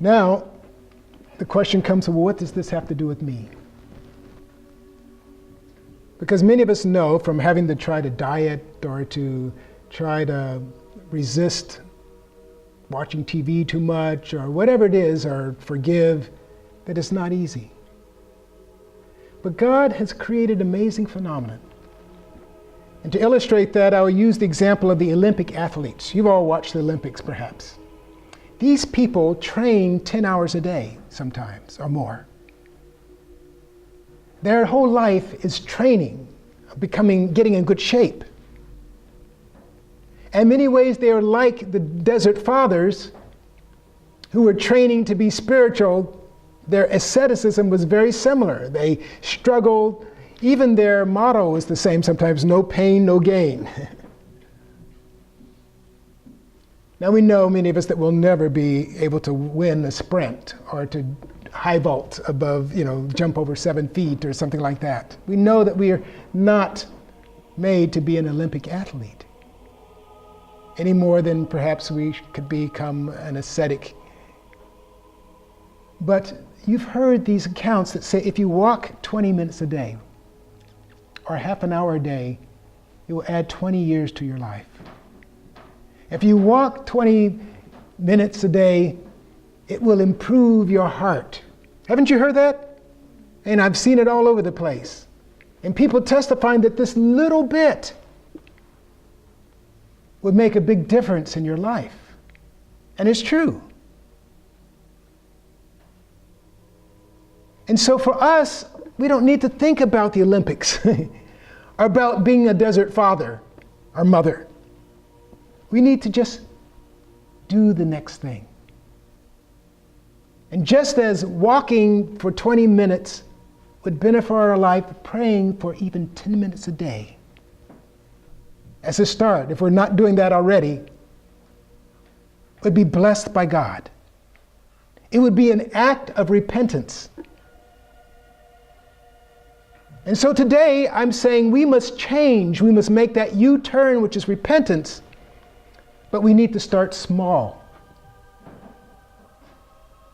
Now, the question comes, well, what does this have to do with me? Because many of us know from having to try to diet or to try to resist watching TV too much or whatever it is, or forgive, that it's not easy. But God has created amazing phenomena. And to illustrate that, I will use the example of the Olympic athletes. You've all watched the Olympics, perhaps. These people train 10 hours a day sometimes, or more. Their whole life is training, getting in good shape. In many ways, they are like the desert fathers who were training to be spiritual. Their asceticism was very similar. They struggled. Even their motto is the same sometimes: no pain, no gain. Now we know, many of us, that we'll never be able to win a sprint or to high vault above, jump over 7 feet or something like that. We know that we are not made to be an Olympic athlete any more than perhaps we could become an ascetic. But you've heard these accounts that say if you walk 20 minutes a day or half an hour a day, it will add 20 years to your life. If you walk 20 minutes a day, it will improve your heart. Haven't you heard that? And I've seen it all over the place. And people testifying that this little bit would make a big difference in your life. And it's true. And so for us, we don't need to think about the Olympics or about being a desert father or mother. We need to just do the next thing. And just as walking for 20 minutes would benefit our life, praying for even 10 minutes a day as a start, if we're not doing that already, would be blessed by God. It would be an act of repentance. And so today I'm saying we must change. We must make that U-turn, which is repentance. But we need to start small.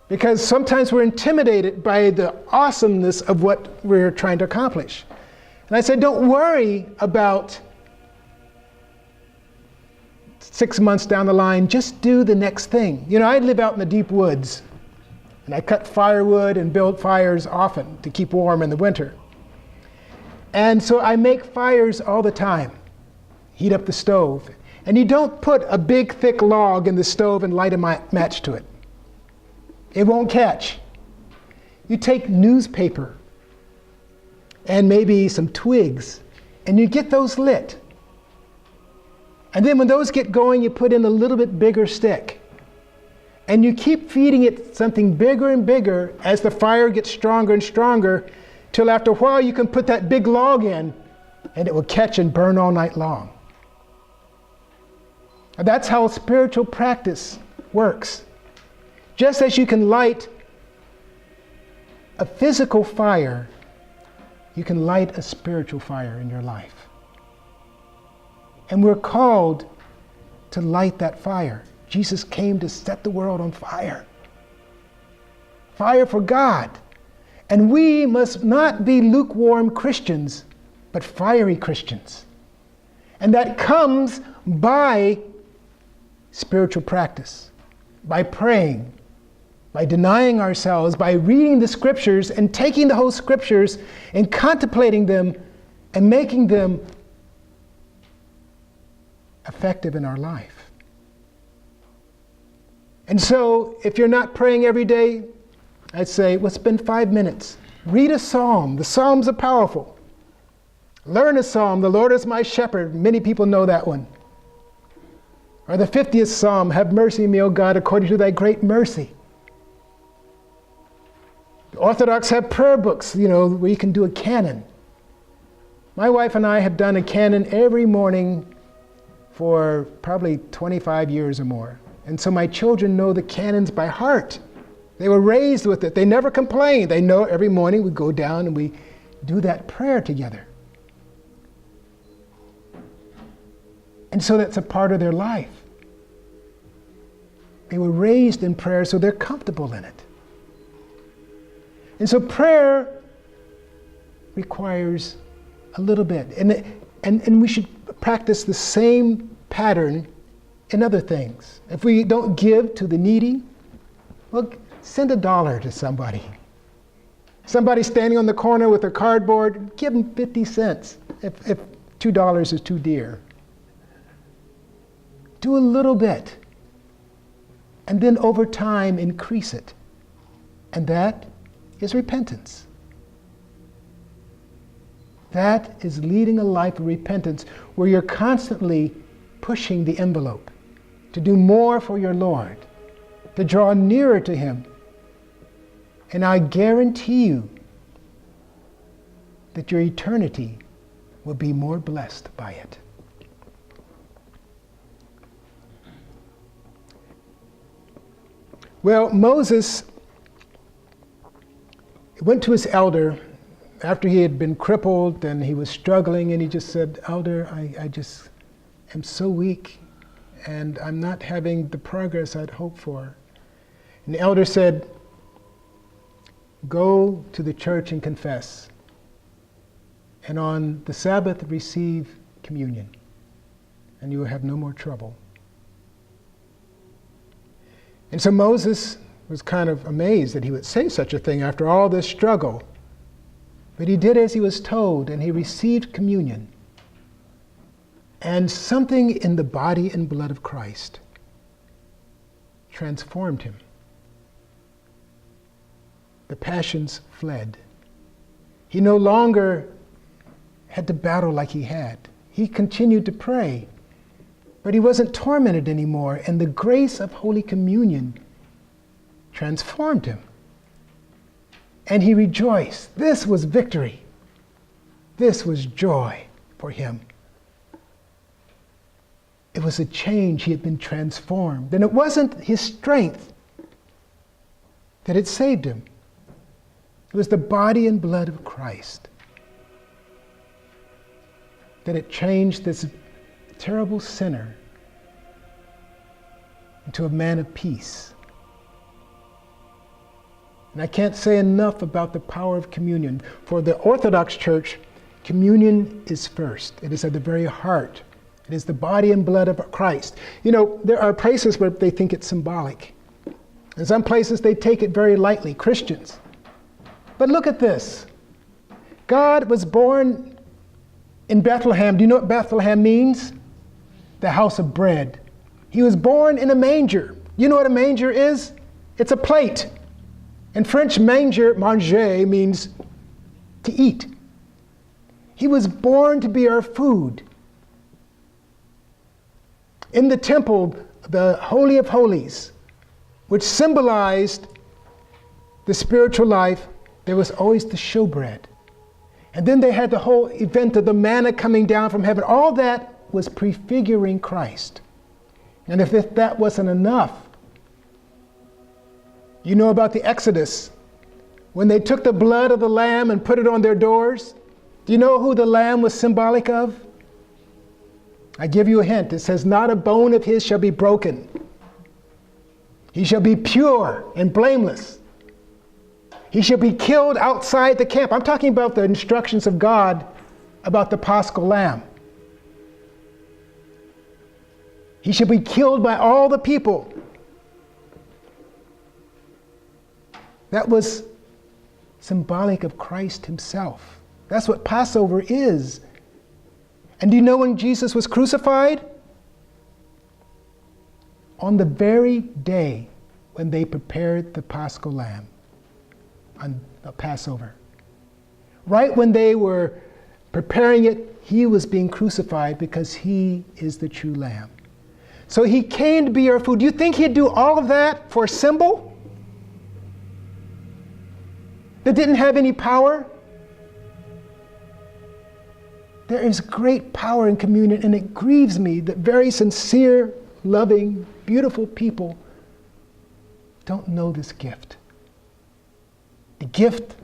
Because sometimes we're intimidated by the awesomeness of what we're trying to accomplish. And I said, don't worry about 6 months down the line, just do the next thing. I live out in the deep woods, and I cut firewood and build fires often to keep warm in the winter. And so I make fires all the time, heat up the stove. And you don't put a big, thick log in the stove and light a match to it. It won't catch. You take newspaper and maybe some twigs, and you get those lit. And then when those get going, you put in a little bit bigger stick. And you keep feeding it something bigger and bigger as the fire gets stronger and stronger, till after a while you can put that big log in, and it will catch and burn all night long. And that's how spiritual practice works. Just as you can light a physical fire, you can light a spiritual fire in your life. And we're called to light that fire. Jesus came to set the world on fire. Fire for God. And we must not be lukewarm Christians, but fiery Christians. And that comes by spiritual practice, by praying, by denying ourselves, by reading the scriptures and taking the whole scriptures and contemplating them and making them effective in our life. And so if you're not praying every day, I'd say, well, spend 5 minutes. Read a psalm. The Psalms are powerful. Learn a psalm. The Lord is my shepherd. Many people know that one. Or the 50th Psalm, have mercy on me, O God, according to thy great mercy. The Orthodox have prayer books, where you can do a canon. My wife and I have done a canon every morning for probably 25 years or more. And so my children know the canons by heart. They were raised with it. They never complain. They know every morning we go down and we do that prayer together. And so that's a part of their life. They were raised in prayer, so they're comfortable in it. And so prayer requires a little bit. And we should practice the same pattern in other things. If we don't give to the needy, well, send $1 to somebody. Somebody standing on the corner with a cardboard, give them 50 cents if $2 is too dear. Do a little bit. And then over time, increase it. And that is repentance. That is leading a life of repentance where you're constantly pushing the envelope to do more for your Lord, to draw nearer to Him. And I guarantee you that your eternity will be more blessed by it. Well, Moses went to his elder after he had been crippled and he was struggling, and he just said, "Elder, I just am so weak and I'm not having the progress I'd hoped for." And the elder said, "Go to the church and confess, and on the Sabbath receive communion, and you will have no more trouble." And so Moses was kind of amazed that he would say such a thing after all this struggle. But he did as he was told, and he received communion. And something in the body and blood of Christ transformed him. The passions fled. He no longer had to battle like he had. He continued to pray, but he wasn't tormented anymore, and the grace of Holy Communion transformed him. And he rejoiced. This was victory. This was joy for him. It was a change. He had been transformed. And it wasn't his strength that had saved him. It was the body and blood of Christ that had changed this terrible sinner into a man of peace. And I can't say enough about the power of communion. For the Orthodox Church, communion is first. It is at the very heart. It is the body and blood of Christ. You know, there are places where they think it's symbolic. In some places they take it very lightly, Christians. But look at this. God was born in Bethlehem. Do you know what Bethlehem means? The house of bread. He was born in a manger. You know what a manger is? It's a plate. In French, manger means to eat. He was born to be our food. In the temple, the Holy of Holies, which symbolized the spiritual life, there was always the showbread. And then they had the whole event of the manna coming down from heaven. All that was prefiguring Christ. And if that wasn't enough, you know about the Exodus, when they took the blood of the lamb and put it on their doors. Do you know who the lamb was symbolic of? I give you a hint. It says, "Not a bone of his shall be broken. He shall be pure and blameless. He shall be killed outside the camp." I'm talking about the instructions of God about the Paschal lamb. He shall be killed by all the people. That was symbolic of Christ himself. That's what Passover is. And do you know when Jesus was crucified? On the very day when they prepared the Paschal lamb on the Passover. Right when they were preparing it, he was being crucified because he is the true lamb. So he came to be our food. Do you think he'd do all of that for a symbol that didn't have any power? There is great power in communion, and it grieves me that very sincere, loving, beautiful people don't know this gift. The gift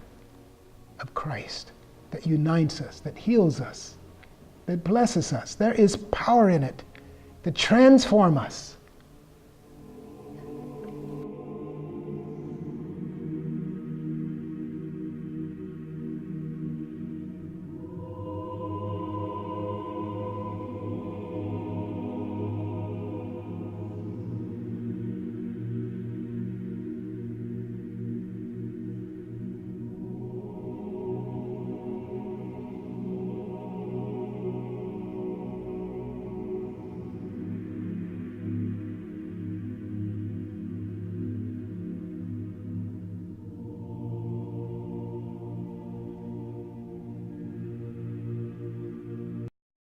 of Christ that unites us, that heals us, that blesses us. There is power in it that transforms us.